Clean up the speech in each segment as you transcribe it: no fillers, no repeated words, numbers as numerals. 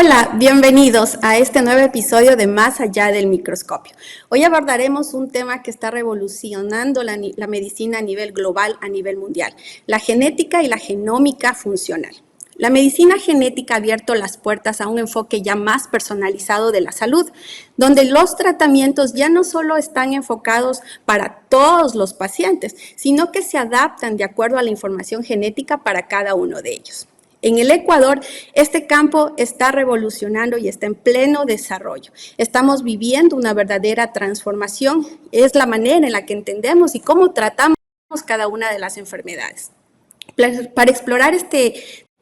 Hola, bienvenidos a este nuevo episodio de Más allá del microscopio. Hoy abordaremos un tema que está revolucionando la medicina a nivel global, a nivel mundial, la genética y la genómica funcional. La medicina genética ha abierto las puertas a un enfoque ya más personalizado de la salud, donde los tratamientos ya no solo están enfocados para todos los pacientes, sino que se adaptan de acuerdo a la información genética para cada uno de ellos. En el Ecuador, este campo está revolucionando y está en pleno desarrollo. Estamos viviendo una verdadera transformación. Es la manera en la que entendemos y cómo tratamos cada una de las enfermedades. Para explorar este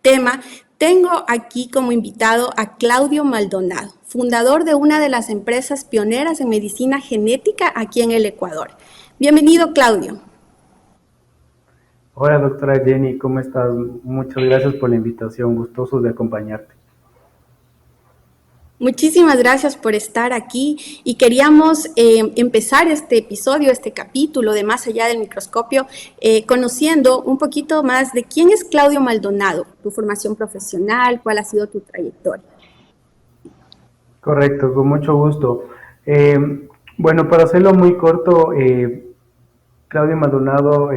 tema, tengo aquí como invitado a Claudio Maldonado, fundador de una de las empresas pioneras en medicina genética aquí en el Ecuador. Bienvenido, Claudio. Hola doctora Jenny, ¿cómo estás? Muchas gracias por la invitación, gustoso de acompañarte. Muchísimas gracias por estar aquí y queríamos empezar este episodio, este capítulo de Más allá del microscopio, conociendo un poquito más de quién es Claudio Maldonado, tu formación profesional, cuál ha sido tu trayectoria. Correcto, con mucho gusto. Bueno, para hacerlo muy corto, Claudio Maldonado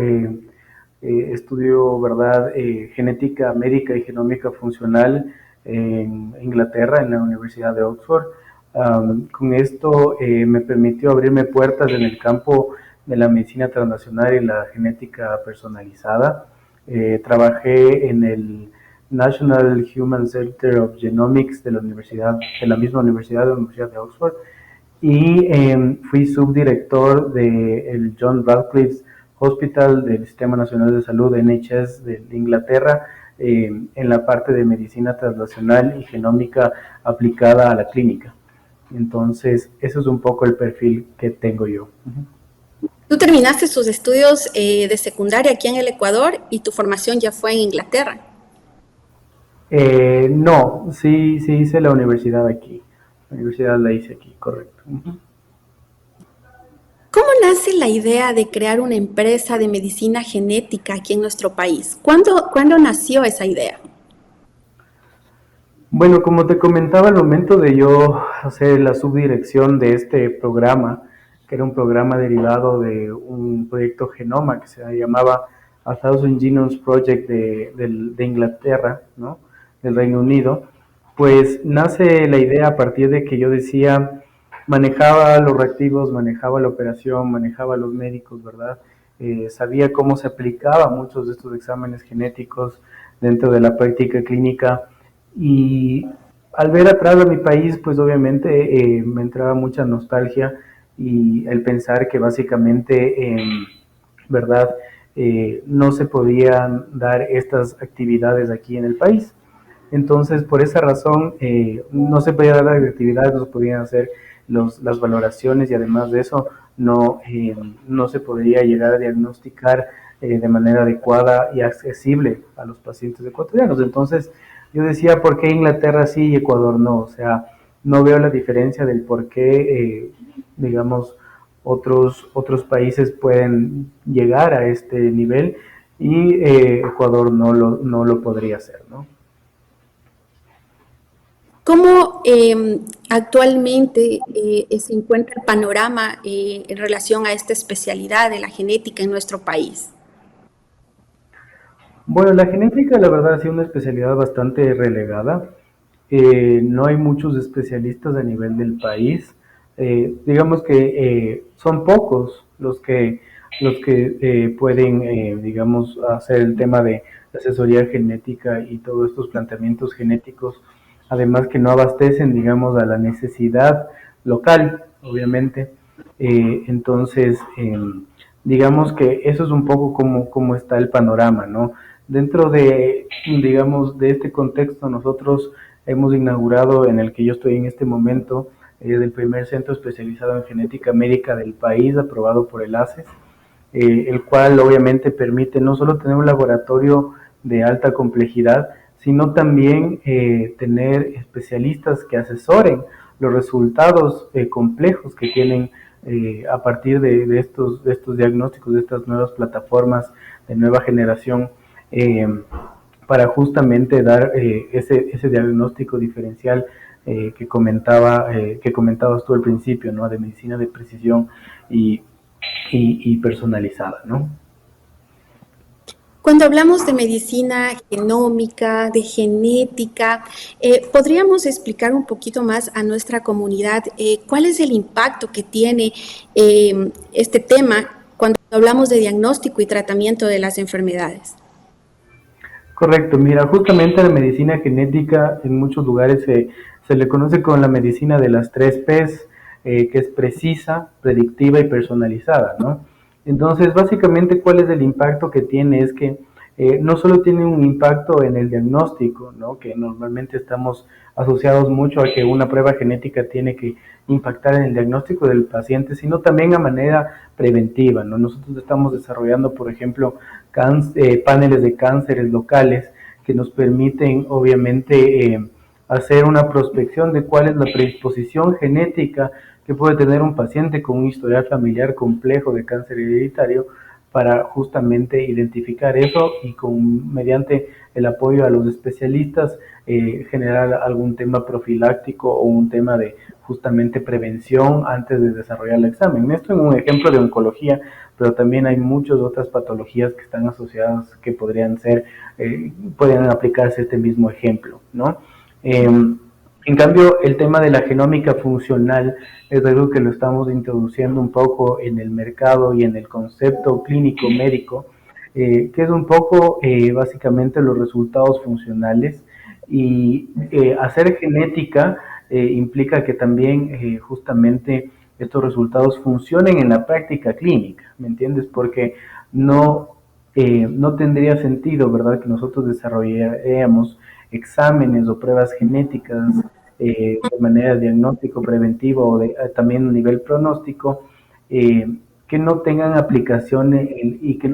estudió, ¿verdad?, genética médica y genómica funcional en Inglaterra, en la Universidad de Oxford. Con esto me permitió abrirme puertas en el campo de la medicina transnacional y la genética personalizada. Trabajé en el National Human Center of Genomics de la misma universidad, de la Universidad de Oxford, y fui subdirector del John Radcliffe Hospital del Sistema Nacional de Salud, NHS, de Inglaterra, en la parte de medicina translacional y genómica aplicada a la clínica. Entonces, eso es un poco el perfil que tengo yo. Tú terminaste tus estudios de secundaria aquí en el Ecuador y tu formación ya fue en Inglaterra. No, sí hice la universidad aquí. La universidad la hice aquí, correcto. ¿Cómo nace la idea de crear una empresa de medicina genética aquí en nuestro país? ¿Cuándo nació esa idea? Bueno, como te comentaba, al momento de yo hacer la subdirección de este programa, que era un programa derivado de un proyecto Genoma que se llamaba A Thousand Genomes Project de Inglaterra, ¿no?, del Reino Unido, pues nace la idea a partir de que yo decía, manejaba los reactivos, manejaba la operación, manejaba los médicos, ¿verdad? Sabía cómo se aplicaba muchos de estos exámenes genéticos dentro de la práctica clínica. Y al ver atrás a mi país, pues obviamente me entraba mucha nostalgia y el pensar que básicamente, ¿verdad?, no se podían dar estas actividades aquí en el país. Entonces, por esa razón, no se podían dar las actividades, no se podían hacer las valoraciones y además de eso, no se podría llegar a diagnosticar de manera adecuada y accesible a los pacientes ecuatorianos. Entonces, yo decía, ¿por qué Inglaterra sí y Ecuador no? O sea, no veo la diferencia del por qué, digamos, otros países pueden llegar a este nivel y Ecuador no lo podría hacer, ¿no? ¿Cómo actualmente se encuentra el panorama en relación a esta especialidad de la genética en nuestro país? Bueno, la genética la verdad ha sido una especialidad bastante relegada. No hay muchos especialistas a nivel del país. Digamos que son pocos los que pueden, digamos, hacer el tema de asesoría genética y todos estos planteamientos genéticos, además que no abastecen, digamos, a la necesidad local, obviamente. Entonces, digamos que eso es un poco como está el panorama, ¿no? Dentro de, digamos, de este contexto, nosotros hemos inaugurado, en el que yo estoy en este momento, el primer centro especializado en genética médica del país, aprobado por el ACES, el cual obviamente permite no solo tener un laboratorio de alta complejidad, sino también tener especialistas que asesoren los resultados complejos que tienen a partir de estos diagnósticos, de estas nuevas plataformas de nueva generación, para justamente dar ese diagnóstico diferencial que comentabas tú al principio, ¿no? De medicina de precisión y personalizada, ¿no? Cuando hablamos de medicina genómica, de genética, ¿podríamos explicar un poquito más a nuestra comunidad cuál es el impacto que tiene este tema cuando hablamos de diagnóstico y tratamiento de las enfermedades? Correcto, mira, justamente la medicina genética en muchos lugares se le conoce como la medicina de las 3 Ps, que es precisa, predictiva y personalizada, ¿no? Entonces, básicamente, ¿cuál es el impacto que tiene? Es que no solo tiene un impacto en el diagnóstico, ¿no? Que normalmente estamos asociados mucho a que una prueba genética tiene que impactar en el diagnóstico del paciente, sino también a manera preventiva, ¿no? Nosotros estamos desarrollando, por ejemplo, paneles de cánceres locales que nos permiten, obviamente, hacer una prospección de cuál es la predisposición genética que puede tener un paciente con un historial familiar complejo de cáncer hereditario, para justamente identificar eso y mediante el apoyo a los especialistas generar algún tema profiláctico o un tema de justamente prevención antes de desarrollar el examen. Esto es un ejemplo de oncología, pero también hay muchas otras patologías que están asociadas que podrían aplicarse este mismo ejemplo, ¿no? En cambio, el tema de la genómica funcional es algo que lo estamos introduciendo un poco en el mercado y en el concepto clínico médico, que es un poco básicamente los resultados funcionales. Y hacer genética implica que también justamente estos resultados funcionen en la práctica clínica, ¿me entiendes? Porque no tendría sentido, ¿verdad?, que nosotros desarrolláramos exámenes o pruebas genéticas de manera diagnóstico preventivo o también a nivel pronóstico, que no tengan aplicaciones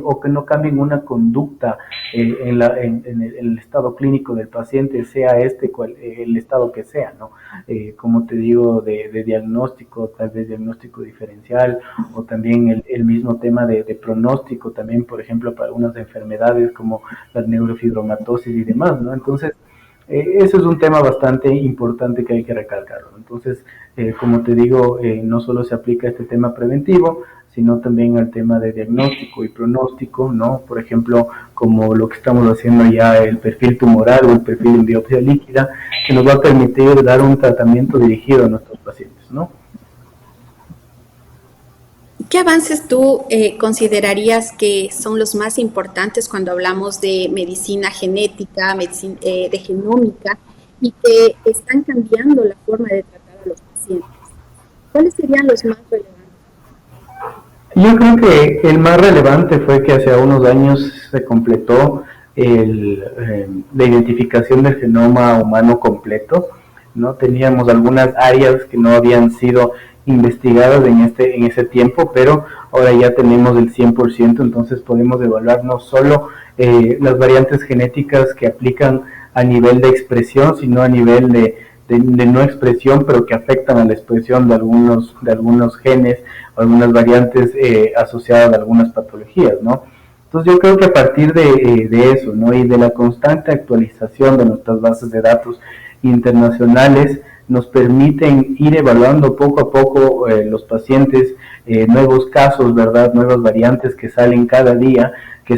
o que no cambien una conducta en el estado clínico del paciente, sea el estado que sea, ¿no? Como te digo, de diagnóstico, tal vez diagnóstico diferencial, o también el mismo tema de pronóstico, también, por ejemplo, para algunas enfermedades como la neurofibromatosis y demás, ¿no? Entonces, eso es un tema bastante importante que hay que recalcarlo. Entonces, como te digo, no solo se aplica este tema preventivo, sino también al tema de diagnóstico y pronóstico, ¿no? Por ejemplo, como lo que estamos haciendo ya, el perfil tumoral o el perfil en biopsia líquida, que nos va a permitir dar un tratamiento dirigido a nuestros pacientes, ¿no? ¿Qué avances tú considerarías que son los más importantes cuando hablamos de medicina genética, de genómica, y que están cambiando la forma de tratar a los pacientes? ¿Cuáles serían los más relevantes? Yo creo que el más relevante fue que hace unos años se completó la identificación del genoma humano completo, ¿no? Teníamos algunas áreas que no habían sido investigadas en ese tiempo, pero ahora ya tenemos el 100%, entonces podemos evaluar no solo las variantes genéticas que aplican a nivel de expresión, sino a nivel de no expresión, pero que afectan a la expresión de algunos genes, o algunas variantes asociadas a algunas patologías, ¿no? Entonces yo creo que a partir de eso, ¿no?, y de la constante actualización de nuestras bases de datos internacionales, nos permiten ir evaluando poco a poco los pacientes, nuevos casos, ¿verdad?, nuevas variantes que salen cada día, que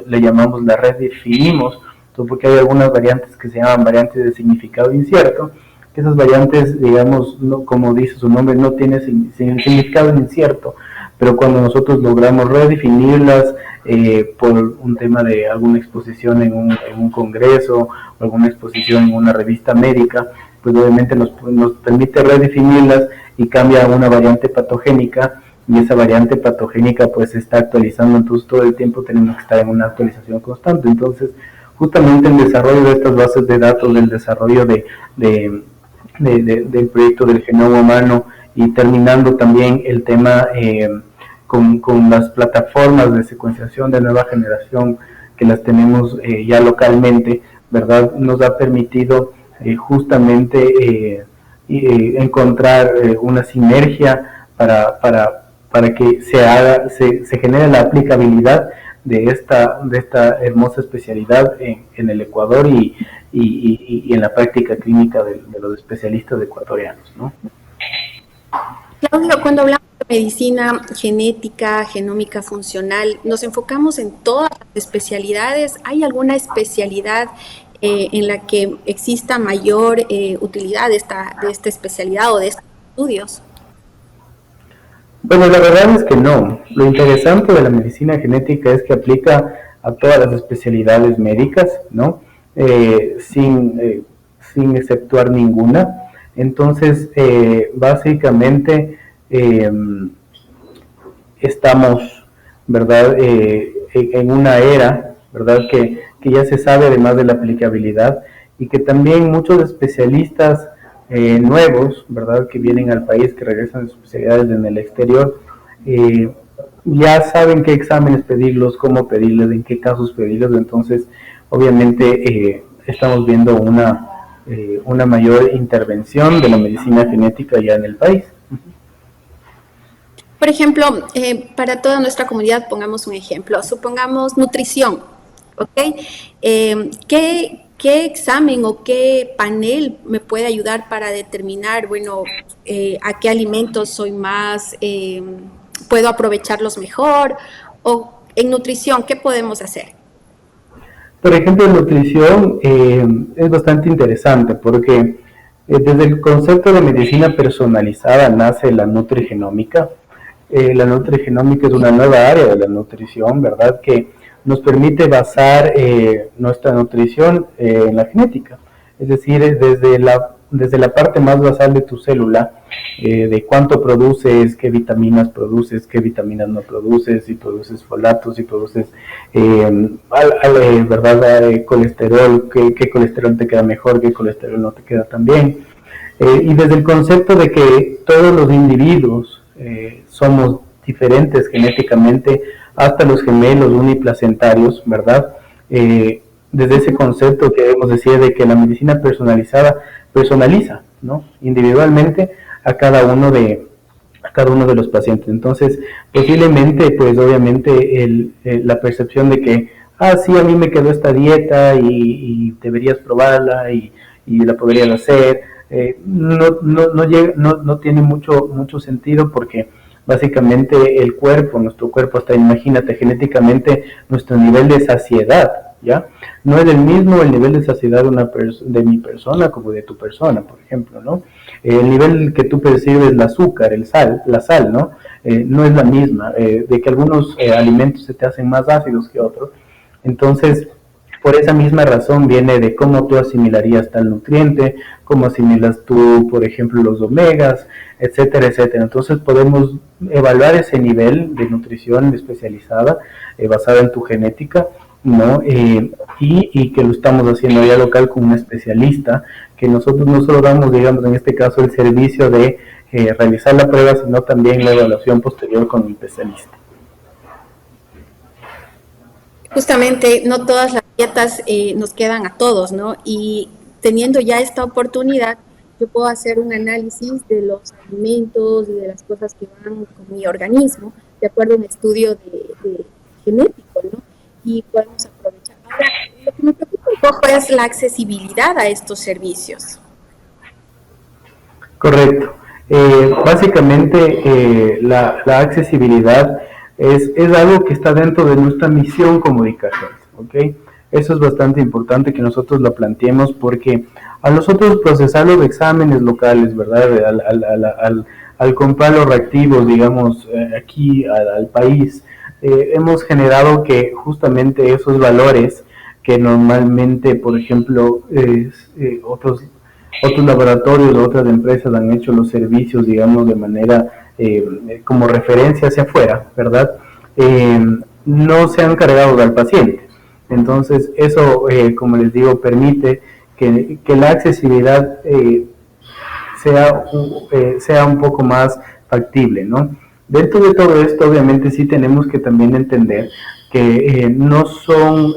le llamamos la redefinimos, porque hay algunas variantes que se llaman variantes de significado incierto, que esas variantes, digamos, no, como dice su nombre, no tienen significado incierto, pero cuando nosotros logramos redefinirlas por un tema de alguna exposición en un congreso, o alguna exposición en una revista médica, pues obviamente nos permite redefinirlas y cambia a una variante patogénica, y esa variante patogénica pues se está actualizando, entonces todo el tiempo tenemos que estar en una actualización constante. Entonces, justamente el desarrollo de estas bases de datos, el desarrollo del proyecto del genoma humano, y terminando también el tema con las plataformas de secuenciación de nueva generación que las tenemos ya localmente, ¿verdad?, nos ha permitido justamente encontrar una sinergia para que se genere la aplicabilidad de esta hermosa especialidad en el Ecuador y en la práctica clínica de los especialistas ecuatorianos, ¿no? Claudio, cuando hablamos de medicina genética, genómica funcional, nos enfocamos en todas las especialidades. ¿Hay alguna especialidad en la que exista mayor utilidad de esta especialidad o de estos estudios? Bueno, la verdad es que no. Lo interesante de la medicina genética es que aplica a todas las especialidades médicas, ¿no? Sin exceptuar ninguna. Entonces, básicamente estamos, ¿verdad?, en una era, ¿verdad?, que ya se sabe además de la aplicabilidad y que también muchos especialistas nuevos, ¿verdad?, que vienen al país, que regresan de sus especialidades en el exterior, ya saben qué exámenes pedirlos, cómo pedirles, en qué casos pedirlos. Entonces, obviamente, estamos viendo una mayor intervención de la medicina genética ya en el país. Por ejemplo, para toda nuestra comunidad, pongamos un ejemplo, supongamos nutrición, ¿ok? ¿Qué examen o qué panel me puede ayudar para determinar, bueno, a qué alimentos soy más, puedo aprovecharlos mejor? O en nutrición, ¿qué podemos hacer? Por ejemplo, en nutrición es bastante interesante porque desde el concepto de medicina personalizada nace la nutrigenómica. La nutrigenómica es una nueva área de la nutrición, ¿verdad?, que nos permite basar nuestra nutrición en la genética. Es decir, desde la parte más basal de tu célula, de cuánto produces, qué vitaminas no produces, si produces folatos, si produces ¿verdad?, colesterol, qué colesterol te queda mejor, qué colesterol no te queda tan bien. Y desde el concepto de que todos los individuos somos diferentes genéticamente, hasta los gemelos uniplacentarios, ¿verdad? Desde ese concepto que debemos decir de que la medicina personalizada personaliza, ¿no?, individualmente a cada uno de los pacientes. Entonces, posiblemente, pues obviamente la percepción de que, sí, a mí me quedó esta dieta y deberías probarla y la podrías hacer, no tiene mucho sentido, porque básicamente nuestro cuerpo, hasta imagínate, genéticamente nuestro nivel de saciedad, ¿ya?, no es el mismo el nivel de saciedad de mi persona como de tu persona, por ejemplo, ¿no? El nivel que tú percibes, el azúcar, la sal, ¿no? No es la misma, de que algunos alimentos se te hacen más ácidos que otros. Entonces, por esa misma razón viene de cómo tú asimilarías tal nutriente, cómo asimilas tú, por ejemplo, los omegas, etcétera, etcétera. Entonces podemos evaluar ese nivel de nutrición especializada basada en tu genética, ¿no? Y que lo estamos haciendo ya local con un especialista, que nosotros no solo damos, digamos, en este caso, el servicio de realizar la prueba, sino también la evaluación posterior con el especialista. Justamente, no todas las dietas nos quedan a todos, ¿no? Y teniendo ya esta oportunidad, yo puedo hacer un análisis de los alimentos y de las cosas que van con mi organismo, de acuerdo a un estudio de genético, ¿no? Y podemos aprovechar. Ahora, lo que me preocupa un poco es la accesibilidad a estos servicios. Correcto. Básicamente, la accesibilidad es algo que está dentro de nuestra misión como Dicagens, ¿ok? Eso es bastante importante que nosotros lo planteemos, porque a nosotros procesar los exámenes locales, ¿verdad?, al comprar los reactivos, digamos, aquí al país, hemos generado que justamente esos valores que normalmente, por ejemplo, otros laboratorios o otras empresas han hecho los servicios, digamos, de manera como referencia hacia afuera, ¿verdad? No se han cargado al paciente. Entonces, eso, como les digo, permite que la accesibilidad sea un poco más factible, ¿no? Dentro de todo esto, obviamente, sí tenemos que también entender que no son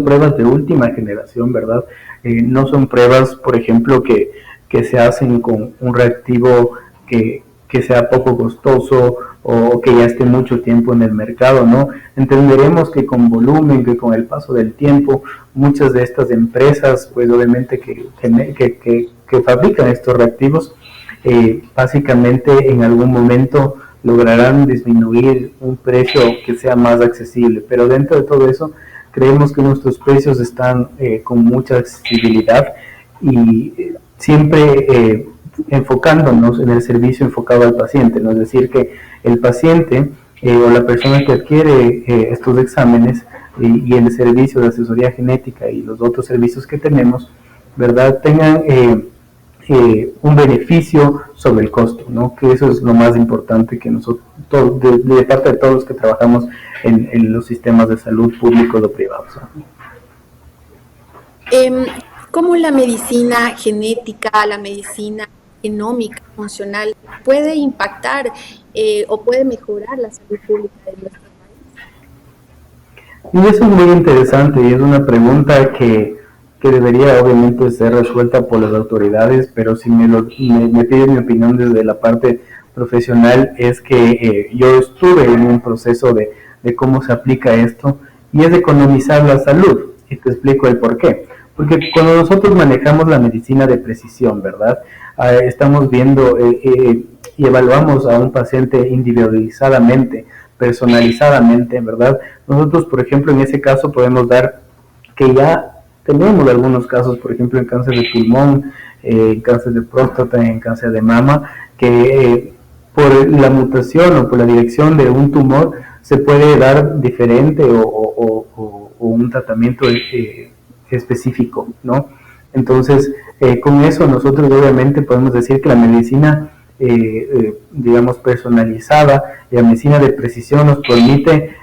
pruebas de última generación, ¿verdad? No son pruebas, por ejemplo, que se hacen con un reactivo que sea poco costoso o que ya esté mucho tiempo en el mercado, ¿no? Entenderemos que con volumen, que con el paso del tiempo, muchas de estas empresas, pues obviamente que fabrican estos reactivos, básicamente en algún momento lograrán disminuir un precio que sea más accesible, pero dentro de todo eso creemos que nuestros precios están con mucha accesibilidad y siempre enfocándonos en el servicio enfocado al paciente, ¿no? Es decir, que el paciente o la persona que adquiere estos exámenes y el servicio de asesoría genética y los otros servicios que tenemos, ¿verdad?, tengan un beneficio sobre el costo, ¿no? Que eso es lo más importante que nosotros, de parte de todos los que trabajamos en los sistemas de salud públicos o privados, ¿no? ¿Cómo la medicina genética, la medicina genómica, funcional, puede impactar o puede mejorar la salud pública de nuestro país? Y eso es muy interesante y es una pregunta que debería obviamente ser resuelta por las autoridades, pero si me piden mi opinión desde la parte profesional, es que yo estuve en un proceso de cómo se aplica esto, y es economizar la salud, y te explico el por qué. Porque cuando nosotros manejamos la medicina de precisión, ¿verdad? Estamos viendo y evaluamos a un paciente individualizadamente, personalizadamente, ¿verdad? Nosotros, por ejemplo, en ese caso podemos dar que ya tenemos algunos casos, por ejemplo, en cáncer de pulmón, en cáncer de próstata, en cáncer de mama, que por la mutación o por la dirección de un tumor se puede dar diferente o un tratamiento específico, ¿no? Entonces, con eso nosotros obviamente podemos decir que la medicina, digamos, personalizada y la medicina de precisión nos permite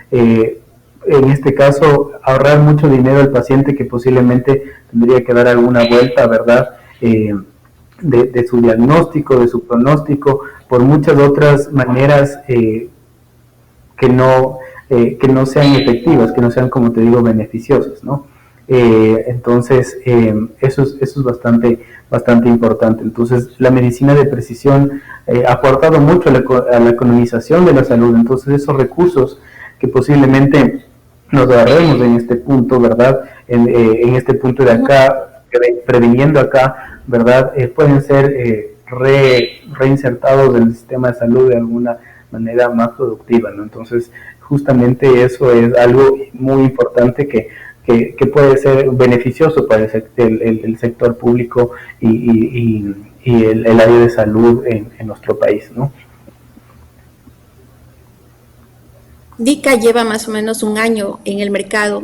en este caso ahorrar mucho dinero al paciente que posiblemente tendría que dar alguna vuelta, ¿verdad? De su diagnóstico, de su pronóstico, por muchas otras maneras que no sean efectivas, que no sean, como te digo, beneficiosas, ¿no? Entonces, eso es bastante importante. Entonces, la medicina de precisión ha aportado mucho a la economización de la salud. Entonces, esos recursos que posiblemente nos agarremos en este punto, ¿verdad? En este punto de acá, previniendo acá, ¿verdad? Pueden ser reinsertados en el sistema de salud de alguna manera más productiva, ¿no? Entonces, justamente eso es algo muy importante que puede ser beneficioso para el sector público y el área de salud en nuestro país, ¿no? DICA lleva más o menos un año en el mercado.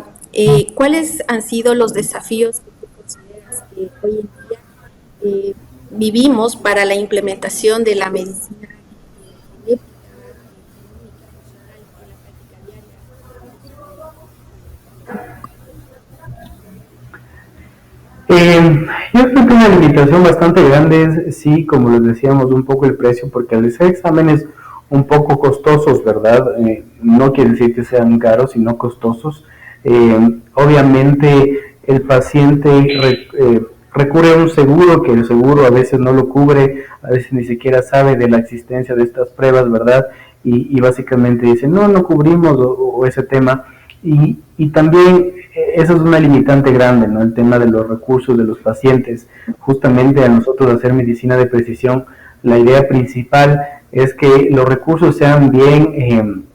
¿Cuáles han sido los desafíos que tú consideras que hoy en día vivimos para la implementación de la medicina genética, Yo creo que una limitación bastante grande es, sí, como les decíamos, un poco el precio, porque al ser exámenes un poco costosos, ¿verdad? No quiere decir que sean caros, sino costosos. Obviamente el paciente recurre a un seguro, que el seguro a veces no lo cubre, a veces ni siquiera sabe de la existencia de estas pruebas, ¿verdad? Y básicamente dice, no cubrimos o ese tema. Y también eso es una limitante grande, ¿no? El tema de los recursos de los pacientes. Justamente a nosotros hacer medicina de precisión, la idea principal es que los recursos sean bien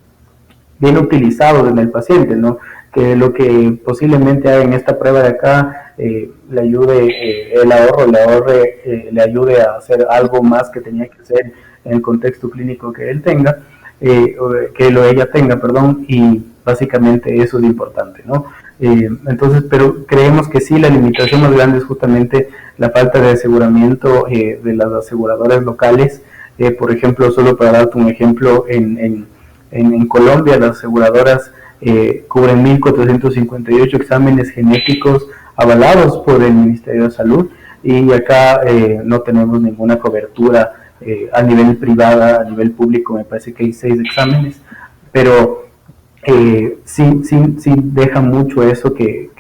utilizados en el paciente, ¿no? Que lo que posiblemente haga en esta prueba de acá le ayude le ayude a hacer algo más que tenía que hacer en el contexto clínico que él tenga, ella tenga, perdón, y básicamente eso es importante, ¿no? Entonces, pero creemos que sí, la limitación más grande es justamente la falta de aseguramiento de las aseguradoras locales. Por ejemplo, solo para darte un ejemplo, en Colombia las aseguradoras cubren 1.458 exámenes genéticos avalados por el Ministerio de Salud, y acá no tenemos ninguna cobertura a nivel privada. A nivel público me parece que hay 6 exámenes, pero sí deja mucho eso, que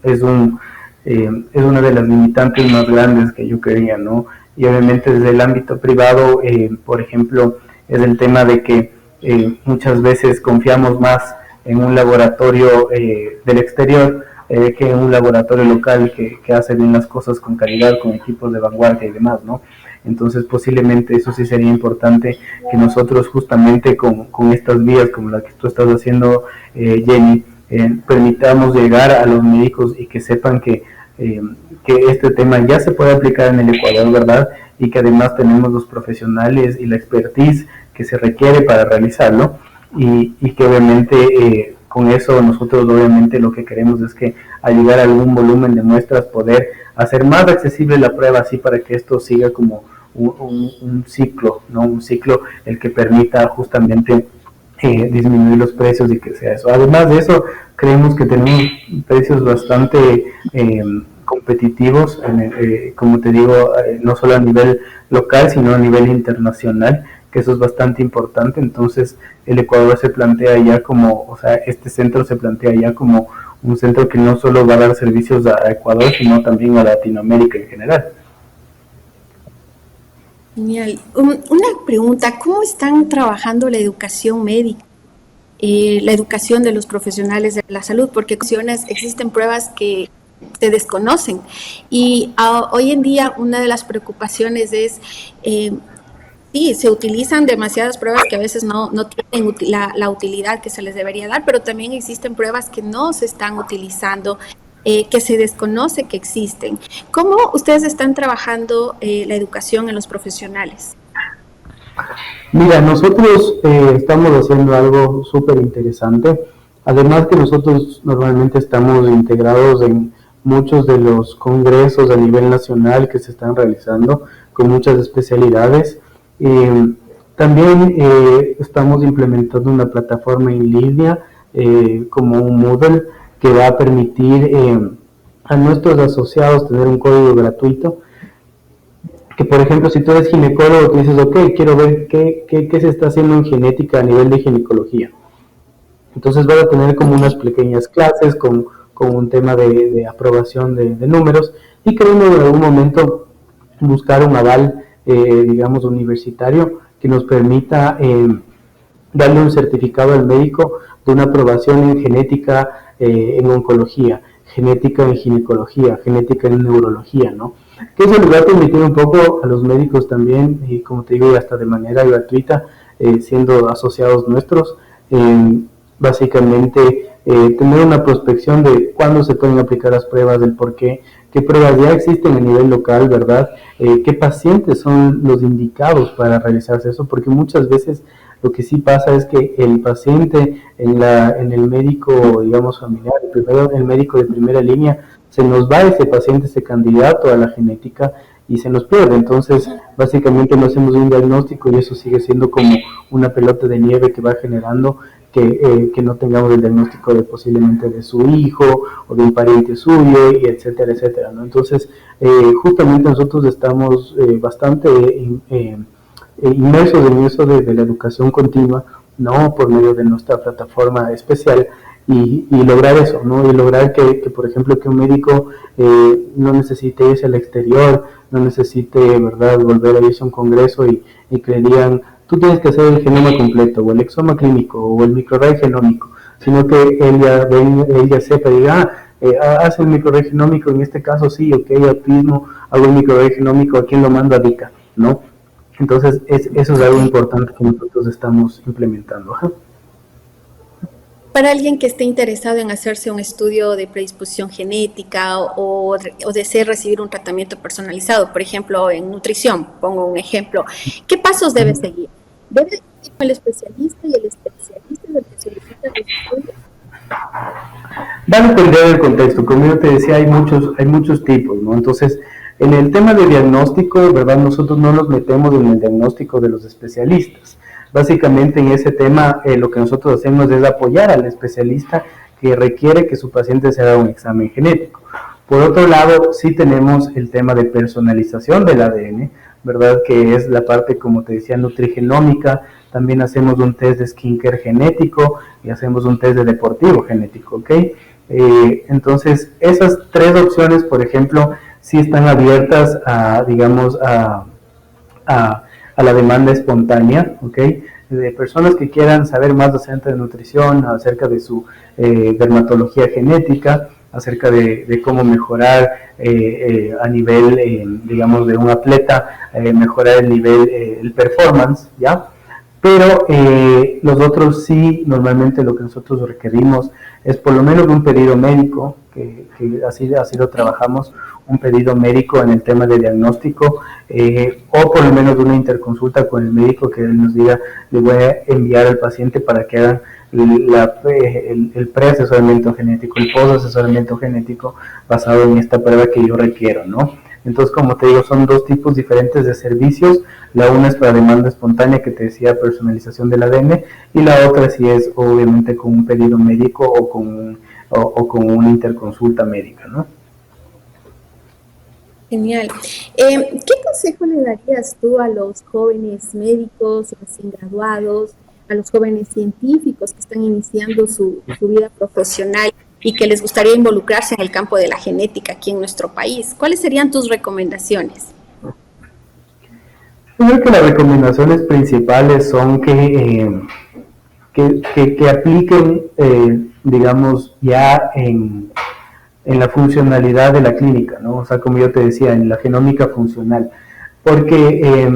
es una de las limitantes más grandes que yo quería, ¿no? Y obviamente desde el ámbito privado, por ejemplo, es el tema de que muchas veces confiamos más en un laboratorio del exterior que en un laboratorio local que hace bien las cosas con calidad, con equipos de vanguardia y demás, ¿no? Entonces posiblemente eso sí sería importante que nosotros justamente con estas vías como la que tú estás haciendo, Jenny, permitamos llegar a los médicos y que sepan que este tema ya se puede aplicar en el Ecuador, ¿verdad? Y que además tenemos los profesionales y la expertise que se requiere para realizarlo y que obviamente con eso nosotros obviamente lo que queremos es que al llegar a algún volumen de muestras poder hacer más accesible la prueba así para que esto siga como un ciclo, ¿no? Un ciclo el que permita justamente disminuir los precios y que sea eso. Además de eso, creemos que tenemos precios bastante competitivos, como te digo, no solo a nivel local, sino a nivel internacional, que eso es bastante importante. Entonces, el Ecuador se plantea ya como, o sea, este centro se plantea ya como un centro que no solo va a dar servicios a Ecuador, sino también a Latinoamérica en general. Genial. Una pregunta, ¿cómo están trabajando la educación médica, la educación de los profesionales de la salud? Porque en ocasiones existen pruebas que se desconocen y hoy en día una de las preocupaciones es, sí, se utilizan demasiadas pruebas que a veces no tienen la utilidad que se les debería dar, pero también existen pruebas que no se están utilizando, que se desconoce que existen. ¿Cómo ustedes están trabajando la educación en los profesionales? Mira, nosotros estamos haciendo algo súper interesante. Además que nosotros normalmente estamos integrados en muchos de los congresos a nivel nacional que se están realizando con muchas especialidades. También estamos implementando una plataforma en línea como un Moodle que va a permitir a nuestros asociados tener un código gratuito. Que por ejemplo, si tú eres ginecólogo, tú dices, ok, quiero ver qué se está haciendo en genética a nivel de ginecología. Entonces vas a tener como unas pequeñas clases con un tema de aprobación de números y queremos en algún momento buscar un aval, digamos, universitario que nos permita darle un certificado al médico de una aprobación en genética, en oncología, genética en ginecología, genética en neurología, ¿no? Que eso les va a permitir un poco a los médicos también, y como te digo, hasta de manera gratuita, siendo asociados nuestros, básicamente tener una prospección de cuándo se pueden aplicar las pruebas, del por qué pruebas ya existen a nivel local, ¿verdad? Qué pacientes son los indicados para realizarse eso, porque muchas veces lo que sí pasa es que el paciente en el médico, digamos, familiar, primero el médico de primera línea, se nos va ese paciente, ese candidato a la genética y se nos pierde. Entonces, básicamente no hacemos un diagnóstico y eso sigue siendo como una pelota de nieve que va generando que no tengamos el diagnóstico de posiblemente de su hijo o de un pariente suyo, y etcétera, etcétera, ¿no? Entonces, justamente nosotros estamos bastante inmersos en eso de la educación continua, ¿no? Por medio de nuestra plataforma especial y lograr eso, ¿no? Y lograr que por ejemplo, que un médico no necesite irse al exterior, no necesite, ¿verdad?, volver a irse a un congreso y que le digan, tú tienes que hacer el genoma completo, o el exoma clínico, o el microarray genómico, sino que él ya sepa y diga, hace el microarray genómico, en este caso sí, ok, autismo, hago el microarray genómico, ¿a quién lo mando? A DICA, ¿no? Entonces, eso es algo importante que nosotros estamos implementando. Para alguien que esté interesado en hacerse un estudio de predisposición genética o desee recibir un tratamiento personalizado, por ejemplo, en nutrición, pongo un ejemplo, ¿qué pasos debe seguir? ¿Debe ir con el especialista y el especialista del que solicita el estudio? Va a depender del contexto. Como yo te decía, hay muchos tipos, ¿no? Entonces, en el tema de diagnóstico, ¿verdad? Nosotros no nos metemos en el diagnóstico de los especialistas. Básicamente en ese tema lo que nosotros hacemos es apoyar al especialista que requiere que su paciente se haga un examen genético. Por otro lado, sí tenemos el tema de personalización del ADN, ¿verdad? Que es la parte, como te decía, nutrigenómica. También hacemos un test de skincare genético y hacemos un test de deportivo genético, ¿ok? Entonces, esas tres opciones, por ejemplo, sí están abiertas a, digamos, a a la demanda espontánea, ¿ok? De personas que quieran saber más acerca de nutrición, acerca de su dermatología genética, acerca de cómo mejorar a nivel, digamos, de un atleta, mejorar el nivel, el performance, ¿ya? Pero nosotros sí, normalmente lo que nosotros requerimos es por lo menos un pedido médico, que así lo trabajamos, un pedido médico en el tema de diagnóstico, o por lo menos una interconsulta con el médico que él nos diga, le voy a enviar al paciente para que hagan el pre-asesoramiento genético, el post-asesoramiento genético basado en esta prueba que yo requiero, ¿no? Entonces, como te digo, son dos tipos diferentes de servicios. La una es para demanda espontánea, que te decía, personalización del ADN, y la otra sí es obviamente con un pedido médico o con una interconsulta médica, ¿no? Genial. ¿Qué consejo le darías tú a los jóvenes médicos, recién graduados, a los jóvenes científicos que están iniciando su vida profesional y que les gustaría involucrarse en el campo de la genética aquí en nuestro país? ¿Cuáles serían tus recomendaciones? Yo creo que las recomendaciones principales son que apliquen, digamos, ya en la funcionalidad de la clínica, ¿no? O sea, como yo te decía, en la genómica funcional. Porque,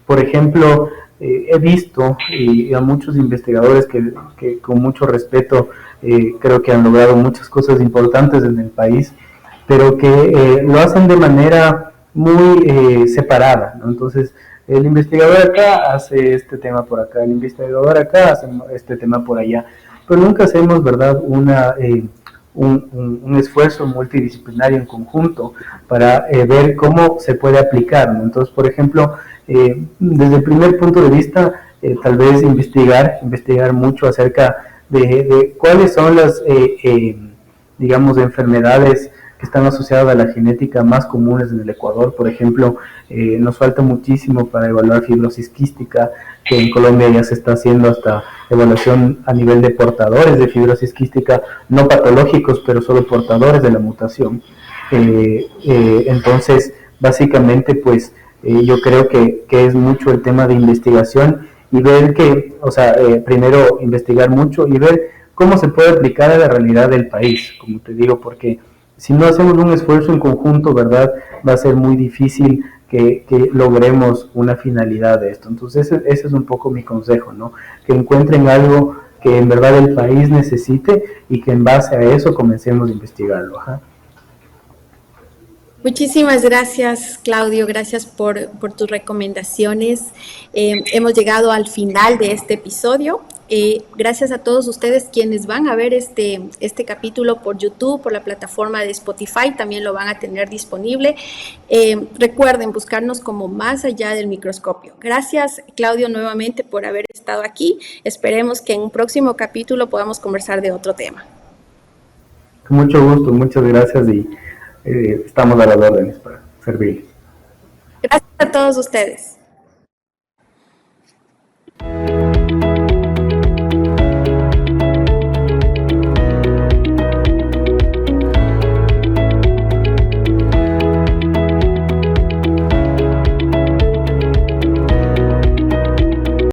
por ejemplo, he visto y a muchos investigadores que con mucho respeto creo que han logrado muchas cosas importantes en el país, pero que lo hacen de manera muy separada, ¿no? Entonces, el investigador acá hace este tema por acá, el investigador acá hace este tema por allá, pero nunca hacemos, ¿verdad?, un esfuerzo multidisciplinario en conjunto para ver cómo se puede aplicar, ¿no? Entonces, por ejemplo, desde el primer punto de vista, tal vez investigar mucho acerca de cuáles son las, digamos, enfermedades que están asociadas a la genética más comunes en el Ecuador. Por ejemplo, nos falta muchísimo para evaluar fibrosis quística, que en Colombia ya se está haciendo hasta evaluación a nivel de portadores de fibrosis quística, no patológicos, pero solo portadores de la mutación. Entonces, básicamente, pues, yo creo que es mucho el tema de investigación y ver que, o sea, primero investigar mucho y ver cómo se puede aplicar a la realidad del país, como te digo, porque si no hacemos un esfuerzo en conjunto, ¿verdad?, va a ser muy difícil que logremos una finalidad de esto. Entonces ese es un poco mi consejo, ¿no? Que encuentren algo que en verdad el país necesite y que en base a eso comencemos a investigarlo. Ajá. Muchísimas gracias, Claudio. Gracias por tus recomendaciones. Hemos llegado al final de este episodio. Gracias a todos ustedes quienes van a ver este capítulo por YouTube, por la plataforma de Spotify, también lo van a tener disponible. Recuerden buscarnos como Más Allá del Microscopio. Gracias, Claudio, nuevamente por haber estado aquí. Esperemos que en un próximo capítulo podamos conversar de otro tema. Con mucho gusto, muchas gracias y estamos a las órdenes para servirles. Gracias a todos ustedes.